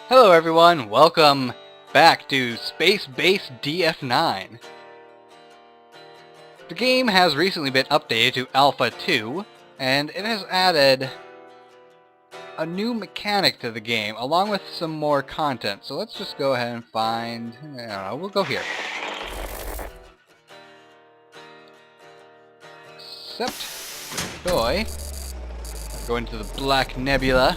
Hello everyone, welcome back to Spacebase DF9. The game has recently been updated to Alpha 2, and it has added a new mechanic to the game, along with some more content. So let's just go ahead and find, I don't know, we'll go here. Accept, deploy, go into the Black Nebula.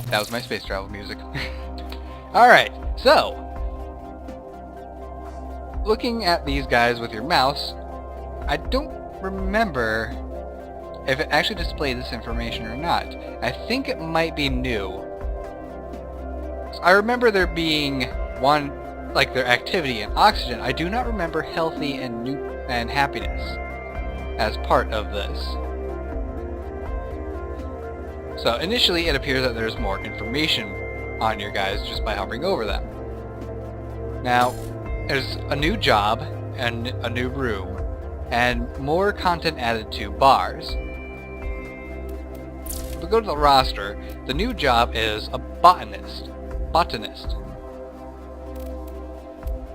That was my space travel music. Alright, so looking at these guys with your mouse, I don't remember if it actually displayed this information or not. I think it might be new. I remember there being one, like their activity and oxygen. I do not remember healthy and happiness as part of this. So initially it appears that there's more information on your guys just by hovering over them. Now, there's a new job and a new room and more content added to bars. If we go to the roster, the new job is a botanist.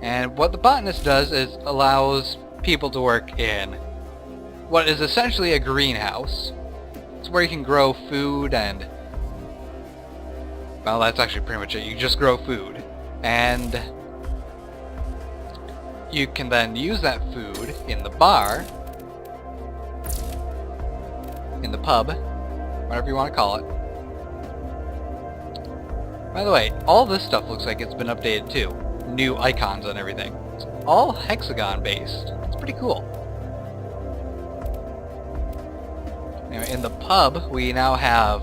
And what the botanist does is allows people to work in what is essentially a greenhouse. It's where you can grow food and, well, that's actually pretty much it. You just grow food. And you can then use that food in the bar, in the pub, whatever you want to call it. By the way, all this stuff looks like it's been updated too. New icons and everything. It's all hexagon based. It's pretty cool. Anyway, in the pub, we now have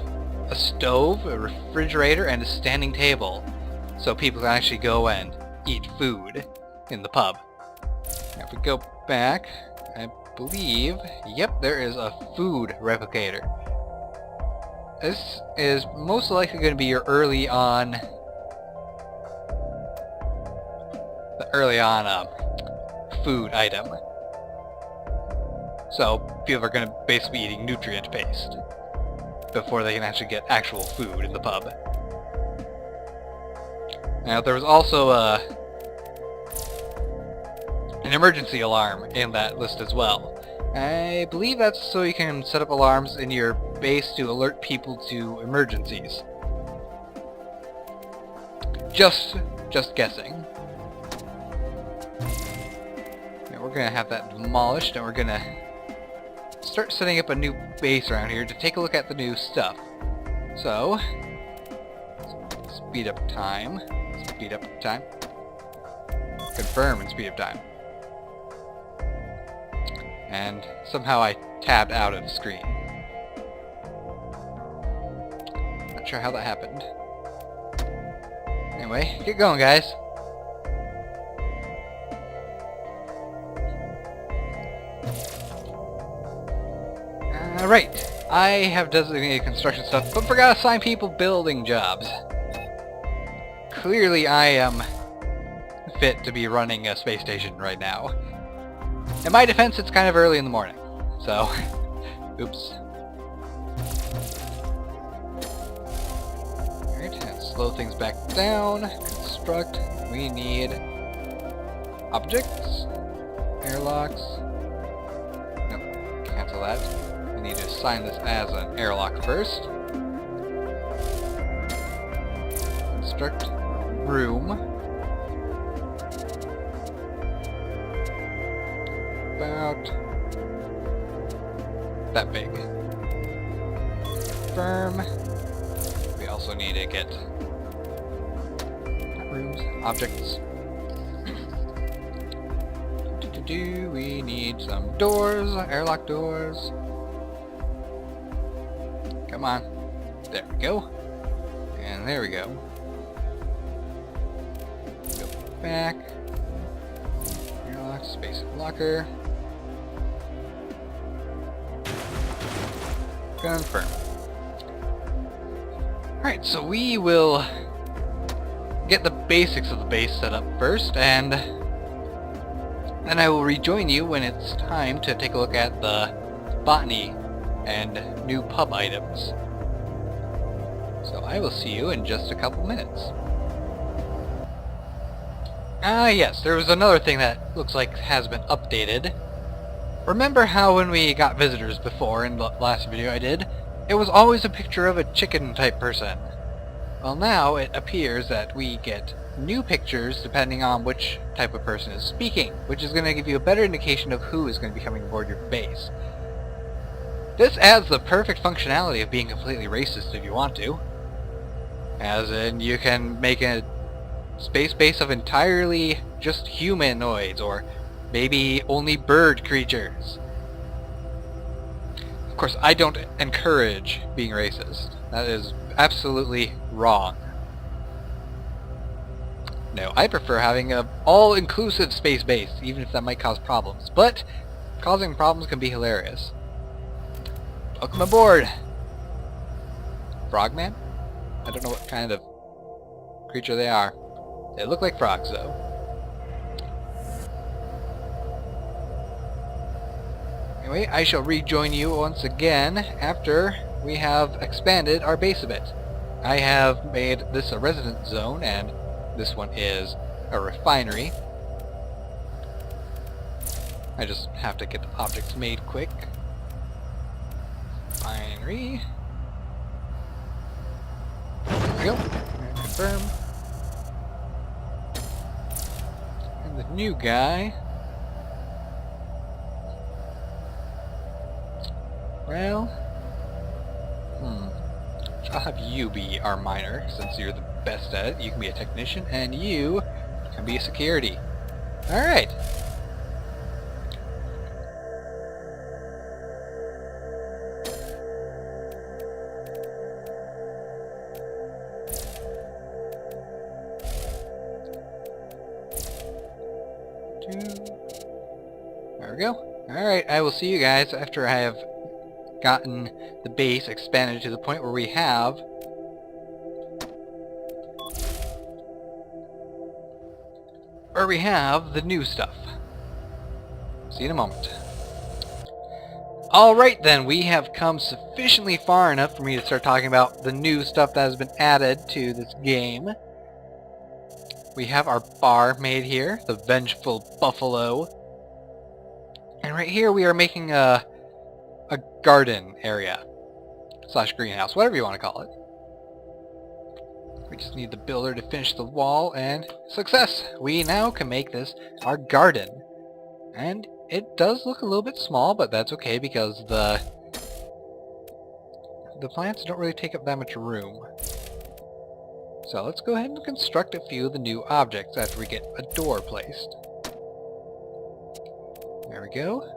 a stove, a refrigerator, and a standing table, so people can actually go and eat food in the pub. Now, if we go back, I believe, yep, there is a food replicator. This is most likely going to be your early on food item. So people are going to basically be eating nutrient paste before they can actually get actual food in the pub. Now there was also an emergency alarm in that list as well. I believe that's so you can set up alarms in your base to alert people to emergencies. Just guessing. Now we're gonna have that demolished, and we're gonna start setting up a new base around here to take a look at the new stuff. So, speed up time, confirm and speed up time. And somehow I tabbed out of the screen. Not sure how that happened. Anyway, get going, guys. Alright, I have designated construction stuff, but forgot to assign people building jobs. Clearly I am fit to be running a space station right now. In my defense, it's kind of early in the morning, so, oops. Alright, let's slow things back down. Construct, we need objects, airlocks. Nope, cancel that. We need to assign this as an airlock first. Construct room. About that big. Confirm. We also need to get rooms, objects. We need some doors, airlock doors. Come on. There we go. And there we go. Go back. Airlock, space locker. Confirm. Alright, so we will get the basics of the base set up first, and Then I will rejoin you when it's time to take a look at the botany and new pub items. So I will see you in just a couple minutes. Ah yes, there was another thing that looks like has been updated. Remember how when we got visitors before in the last video I did, it was always a picture of a chicken type person? Well, now it appears that we get new pictures depending on which type of person is speaking, which is going to give you a better indication of who is going to be coming aboard your base. This adds the perfect functionality of being completely racist if you want to. As in, you can make a space base of entirely just humanoids, or maybe only bird creatures. Of course, I don't encourage being racist. That is absolutely wrong. No, I prefer having an all-inclusive space base, even if that might cause problems. But causing problems can be hilarious. Welcome aboard! Frogman? I don't know what kind of creature they are. They look like frogs, though. Anyway, I shall rejoin you once again after we have expanded our base a bit. I have made this a residence zone, and this one is a refinery. I just have to get the objects made quick. Refinery. There we go. Confirm. And the new guy. Well, I'll have you be our miner, since you're the best at it. You can be a technician, and you can be a security. Alright. There we go. Alright, I will see you guys after I have gotten the base expanded to the point where we have the new stuff. See you in a moment. Alright then, we have come sufficiently far enough for me to start talking about the new stuff that has been added to this game. We have our bar made here, the Vengeful Buffalo. And right here we are making a garden area slash greenhouse, whatever you want to call it. We just need the builder to finish the wall, and success! We now can make this our garden. And it does look a little bit small, but that's okay because the plants don't really take up that much room. So let's go ahead and construct a few of the new objects after we get a door placed. There we go.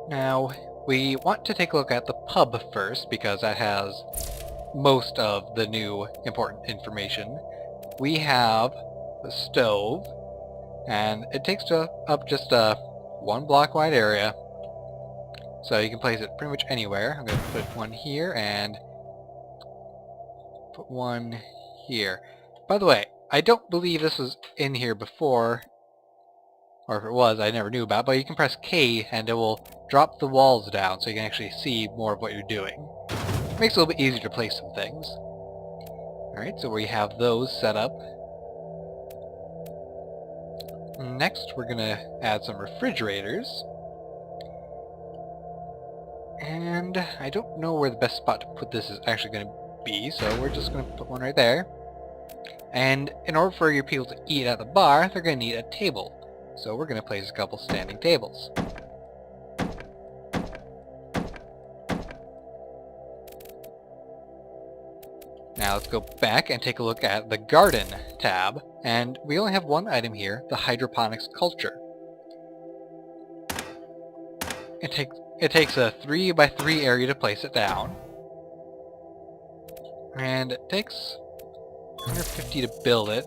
Now, we want to take a look at the pub first, because that has most of the new important information. We have the stove, and it takes up just a 1 block wide area, so you can place it pretty much anywhere. I'm going to put one here, and put one here. By the way, I don't believe this was in here before, or if it was, I never knew about, but you can press K and it will drop the walls down so you can actually see more of what you're doing. It makes it a little bit easier to place some things. Alright, so we have those set up. Next, we're going to add some refrigerators. And I don't know where the best spot to put this is actually going to be, so we're just going to put one right there. And in order for your people to eat at the bar, they're going to need a table. So we're going to place a couple standing tables. Now let's go back and take a look at the garden tab, and we only have one item here, the hydroponics culture. It takes a 3x3 area to place it down, and it takes 150 to build it.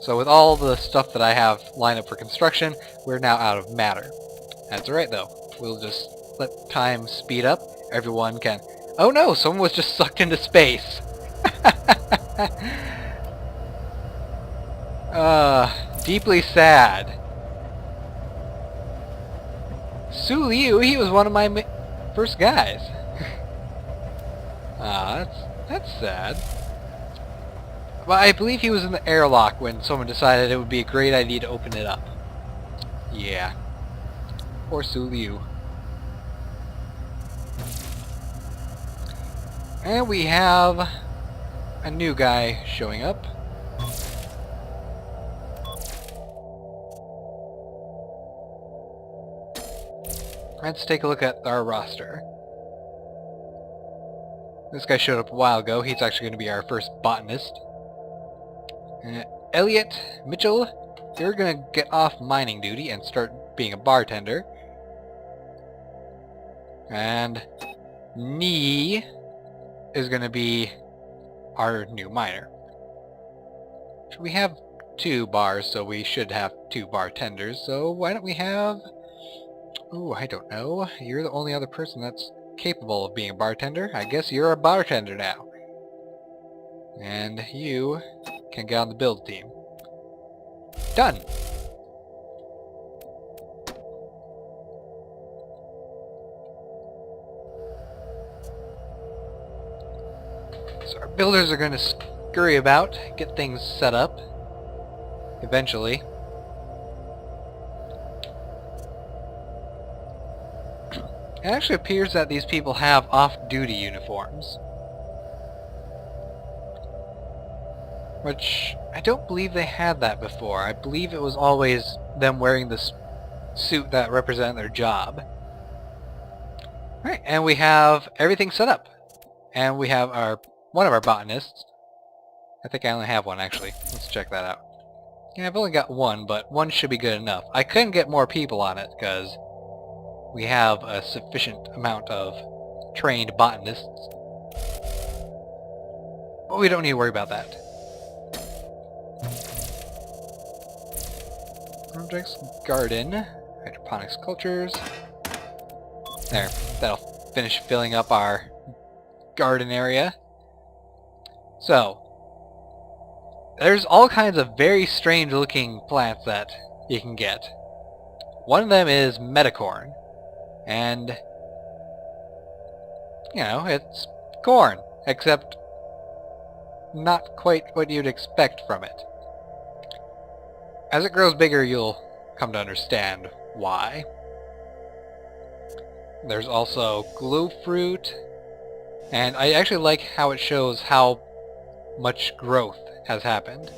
So with all the stuff that I have lined up for construction, we're now out of matter. That's alright though. We'll just let time speed up. Everyone can... Oh no! Someone was just sucked into space! deeply sad. Su Liu, he was one of my first guys. Ah, that's sad. Well, I believe he was in the airlock when someone decided it would be a great idea to open it up. Yeah. Poor Su Liu. And we have a new guy showing up. Let's take a look at our roster. This guy showed up a while ago. He's actually going to be our first botanist. Elliot Mitchell, you're going to get off mining duty and start being a bartender. And Nee is going to be our new miner. We have 2 bars, so we should have 2 bartenders. So why don't we have... Ooh, I don't know. You're the only other person that's capable of being a bartender. I guess you're a bartender now. And you can get on the build team. Done! So our builders are going to scurry about, get things set up, eventually. It actually appears that these people have off-duty uniforms. Which, I don't believe they had that before. I believe it was always them wearing this suit that represented their job. Alright, and we have everything set up. And we have one of our botanists. I think I only have one, actually. Let's check that out. Yeah, I've only got one, but one should be good enough. I couldn't get more people on it, because we have a sufficient amount of trained botanists. But we don't need to worry about that. Objects, garden, hydroponics cultures. There, that'll finish filling up our garden area. So, there's all kinds of very strange looking plants that you can get. One of them is metacorn. And, you know, it's corn, except not quite what you'd expect from it. As it grows bigger, you'll come to understand why. There's also glow fruit, and I actually like how it shows how much growth has happened.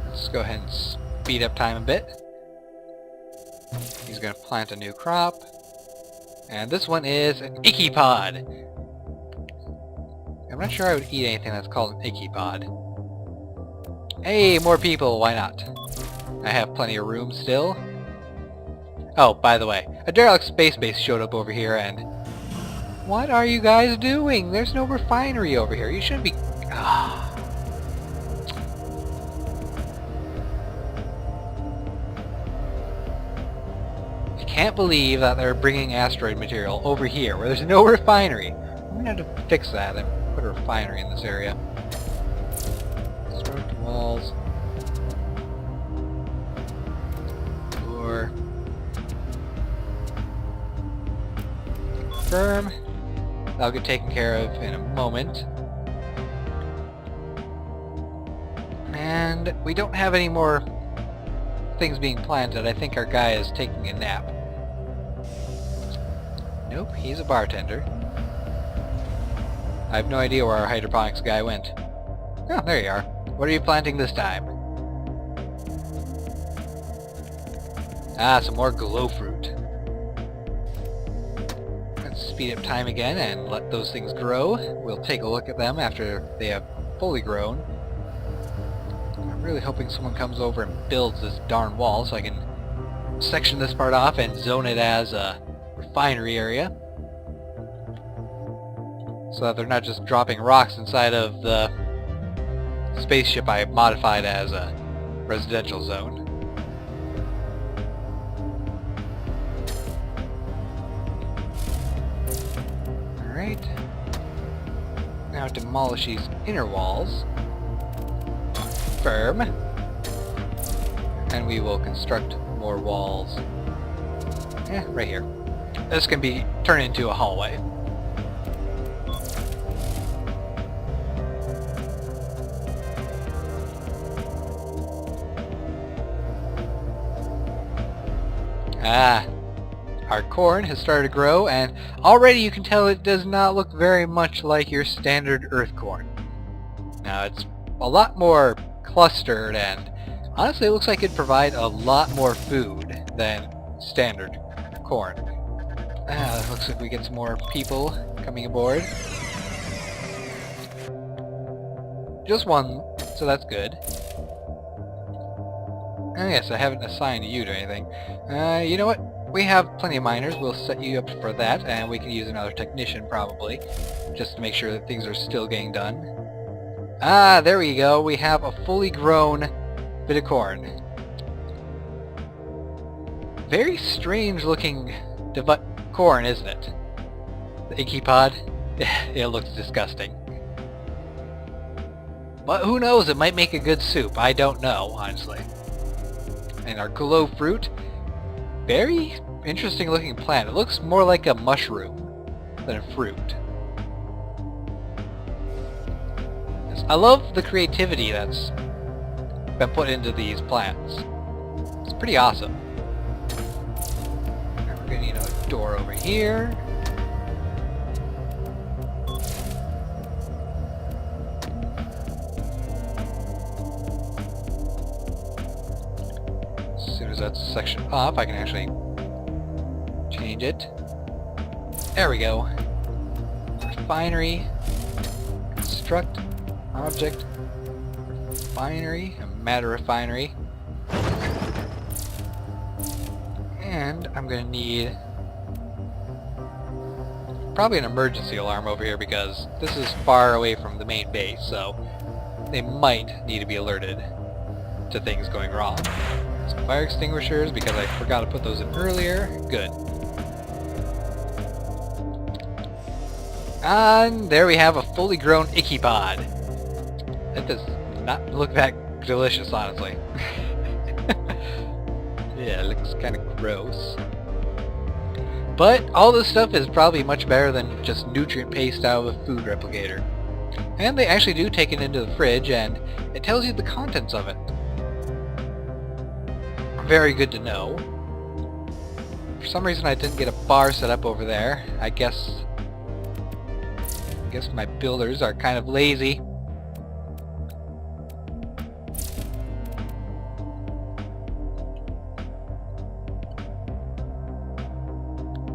Let's go ahead and speed up time a bit. He's going to plant a new crop. And this one is an icky pod. I'm not sure I would eat anything that's called an icky pod. Hey, more people, why not? I have plenty of room still. Oh, by the way, a derelict space base showed up over here and... What are you guys doing? There's no refinery over here. You shouldn't be... I can't believe that they're bringing asteroid material over here where there's no refinery. I'm gonna have to fix that and put a refinery in this area. Construct walls. Door. Confirm. That'll get taken care of in a moment. And we don't have any more things being planted. I think our guy is taking a nap. Nope, he's a bartender. I have no idea where our hydroponics guy went. Oh, there you are. What are you planting this time? Ah, some more glow fruit. Let's speed up time again and let those things grow. We'll take a look at them after they have fully grown. I'm really hoping someone comes over and builds this darn wall so I can section this part off and zone it as a refinery area. So that they're not just dropping rocks inside of the spaceship I modified as a residential zone. Alright. Now demolish these inner walls. Firm. And we will construct more walls. Right here. This can be turned into a hallway. Our corn has started to grow, and already you can tell it does not look very much like your standard earth corn. Now it's a lot more clustered, and honestly it looks like it'd provide a lot more food than standard corn. Looks like we get some more people coming aboard. Just one, so that's good. Oh yes, I haven't assigned you to anything. You know what? We have plenty of miners. We'll set you up for that, and we can use another technician probably, just to make sure that things are still getting done. There we go. We have a fully grown bit of corn. Very strange looking corn, isn't it? The icky pod? It looks disgusting. But who knows? It might make a good soup. I don't know, honestly. And our glow fruit. Very interesting looking plant. It looks more like a mushroom than a fruit. Yes, I love the creativity that's been put into these plants. It's pretty awesome. We're going to need a door over here. As soon as that's section off, I can actually change it. There we go. Refinery. Construct. Object. Refinery. A matter refinery. And I'm going to need probably an emergency alarm over here because this is far away from the main base, so they might need to be alerted to things going wrong. Some fire extinguishers because I forgot to put those in earlier. Good. And there we have a fully grown icky pod. That does not look that delicious, honestly. Yeah, it looks kind of gross. But all this stuff is probably much better than just nutrient paste out of a food replicator. And they actually do take it into the fridge and it tells you the contents of it. Very good to know. For some reason I didn't get a bar set up over there. I guess my builders are kind of lazy.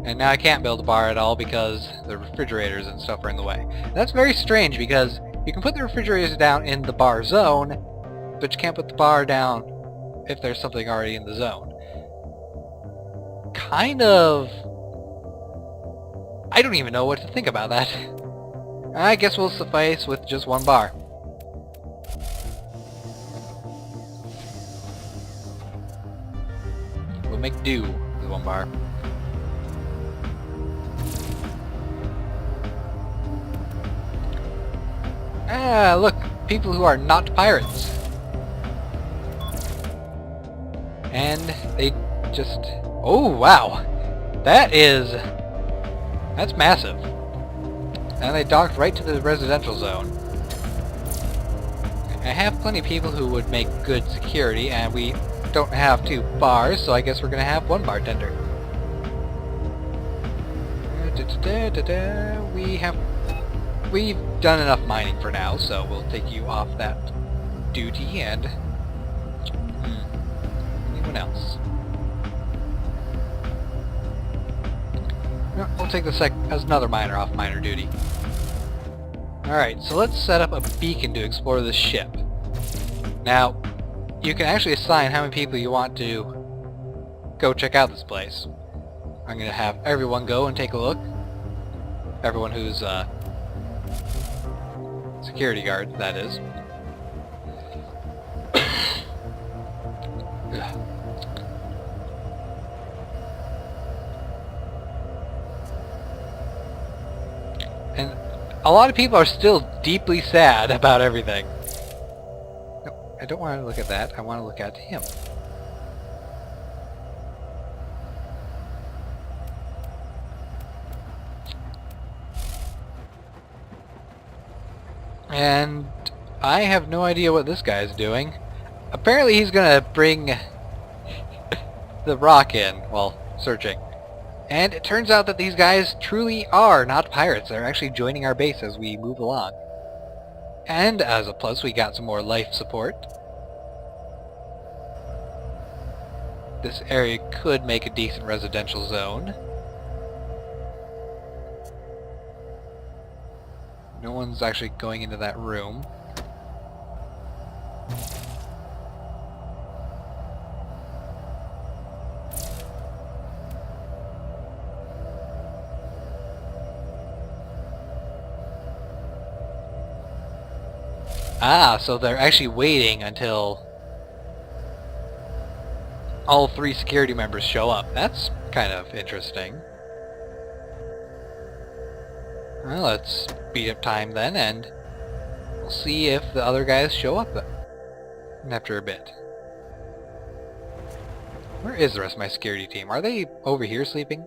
And now I can't build a bar at all because the refrigerators and stuff are in the way. And that's very strange because you can put the refrigerators down in the bar zone, but you can't put the bar down if there's something already in the zone. Kind of... I don't even know what to think about that. I guess we'll suffice with just one bar. We'll make do with one bar. Look, people who are not pirates. And they just... Oh, wow! That's massive. And they docked right to the residential zone. I have plenty of people who would make good security, and we don't have 2 bars, so I guess we're gonna have 1 bartender. We've done enough mining for now, so we'll take you off that duty, and... anyone else? No, we'll take as another miner off miner duty. Alright, so let's set up a beacon to explore this ship. Now, you can actually assign how many people you want to go check out this place. I'm going to have everyone go and take a look. Everyone who's security guard, that is. And a lot of people are still deeply sad about everything. No, I don't want to look at that. I want to look at him. And I have no idea what this guy's doing. Apparently he's gonna bring the rock in while searching. And it turns out that these guys truly are not pirates. They're actually joining our base as we move along. And as a plus, we got some more life support. This area could make a decent residential zone. No one's actually going into that room. Ah, so they're actually waiting until all 3 security members show up. That's kind of interesting. Well, let's speed up time then, and we'll see if the other guys show up after a bit. Where is the rest of my security team? Are they over here sleeping?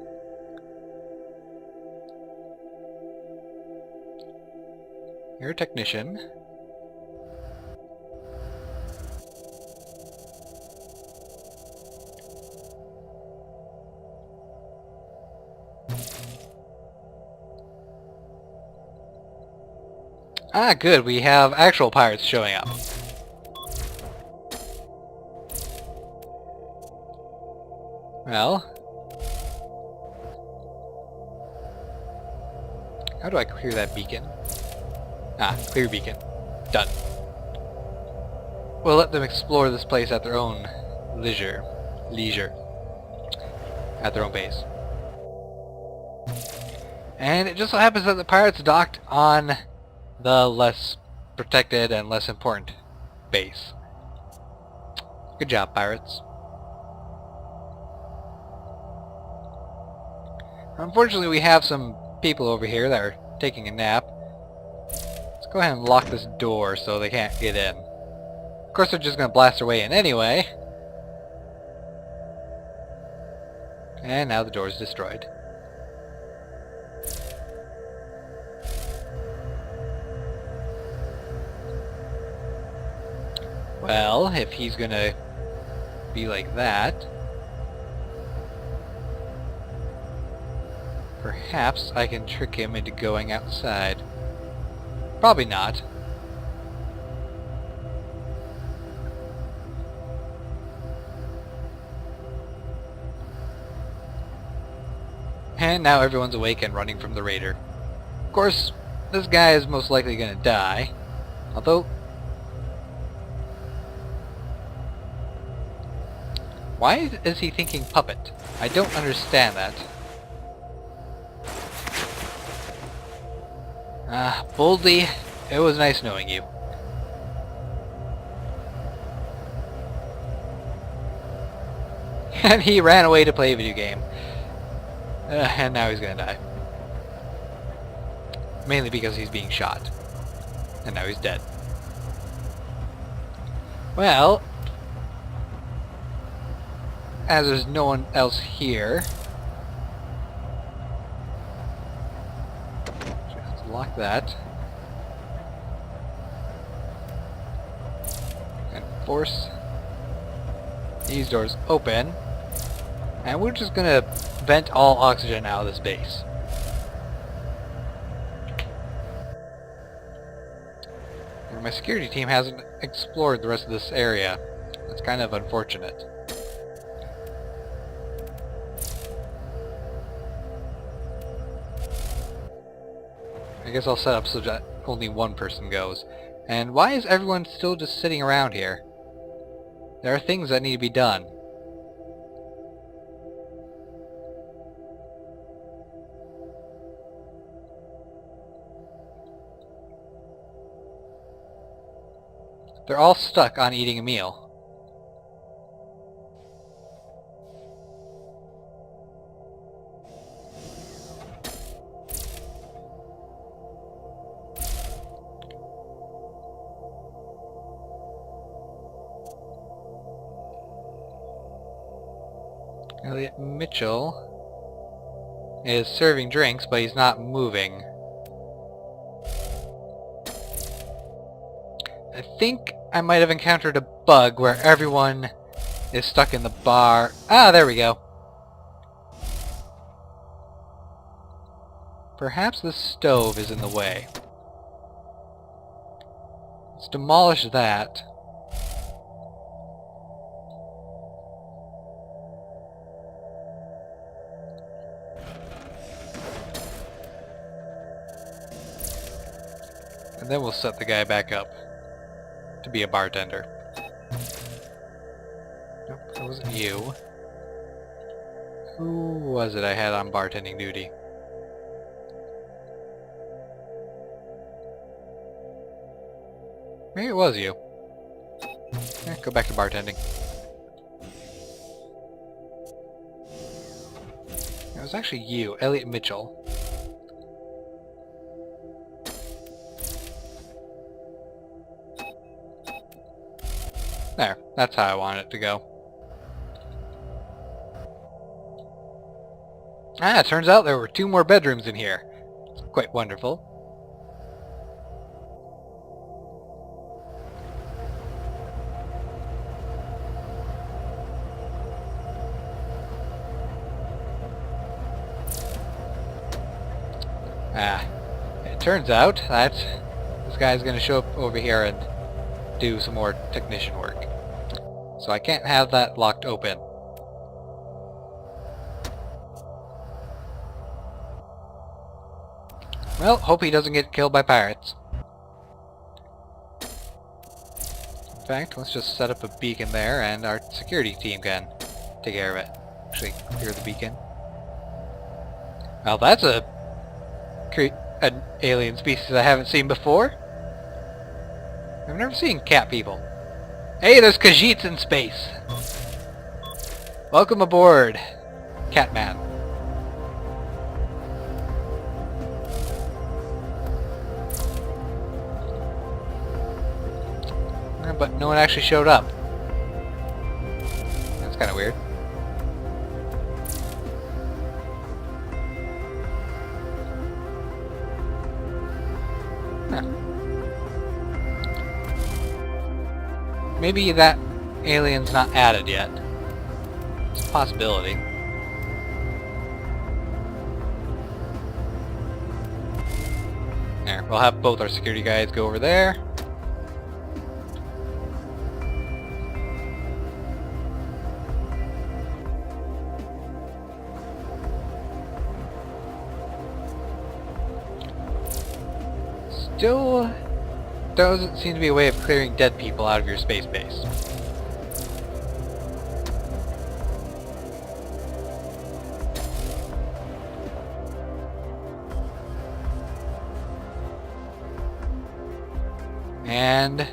You're a technician. Ah, good. We have actual pirates showing up. Well, how do I clear that beacon? Ah, clear beacon. Done. We'll let them explore this place at their own leisure. At their own base. And it just so happens that the pirates docked on the less protected and less important base. Good job, pirates. Unfortunately, we have some people over here that are taking a nap. Let's go ahead and lock this door so they can't get in. Of course, they're just going to blast their way in anyway. And now the door is destroyed. Well, if he's gonna be like that, perhaps I can trick him into going outside. Probably not. And now everyone's awake and running from the raider. Of course, this guy is most likely gonna die. Although, why is he thinking puppet? I don't understand that. Ah, Boldy, it was nice knowing you. And he ran away to play a video game. And now he's gonna die. Mainly because he's being shot. And now he's dead. Well, as there's no one else here, just lock that. And force these doors open. And we're just gonna vent all oxygen out of this base. And my security team hasn't explored the rest of this area. That's kind of unfortunate. I guess I'll set up so that only one person goes. And why is everyone still just sitting around here? There are things that need to be done. They're all stuck on eating a meal. Elliot Mitchell is serving drinks, but he's not moving. I think I might have encountered a bug where everyone is stuck in the bar. Ah, there we go. Perhaps the stove is in the way. Let's demolish that. And then we'll set the guy back up to be a bartender. Nope, that wasn't you. Who was it I had on bartending duty? Maybe it was you. Go back to bartending. It was actually you, Elliot Mitchell. There, that's how I want it to go. Ah, it turns out there were 2 more bedrooms in here. It's quite wonderful. Ah, it turns out that this guy's gonna show up over here and do some more technician work. So I can't have that locked open. Well, hope he doesn't get killed by pirates. In fact, let's just set up a beacon there and our security team can take care of it. Actually, clear the beacon. Well, that's an alien species I haven't seen before. I've never seen cat people. Hey, there's Khajiits in space! Welcome aboard, Catman. But no one actually showed up. That's kind of weird. Huh. Maybe that alien's not added yet. It's a possibility. There, we'll have both our security guys go over there. Still doesn't seem to be a way of clearing dead people out of your space base. And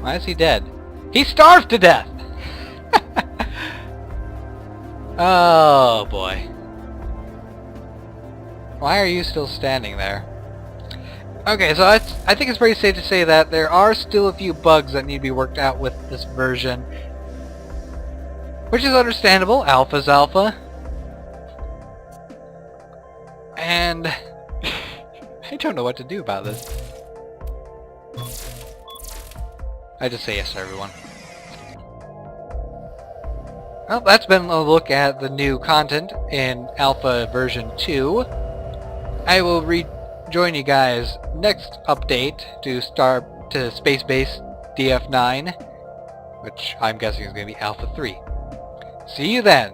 why is he dead? He starved to death! Oh boy. Why are you still standing there? Okay, so I think it's pretty safe to say that there are still a few bugs that need to be worked out with this version. Which is understandable. Alpha's alpha. And I don't know what to do about this. I just say yes to everyone. Well, that's been a look at the new content in Alpha version 2. I will rejoin you guys next update to Spacebase DF9, which I'm guessing is going to be Alpha 3. See you then!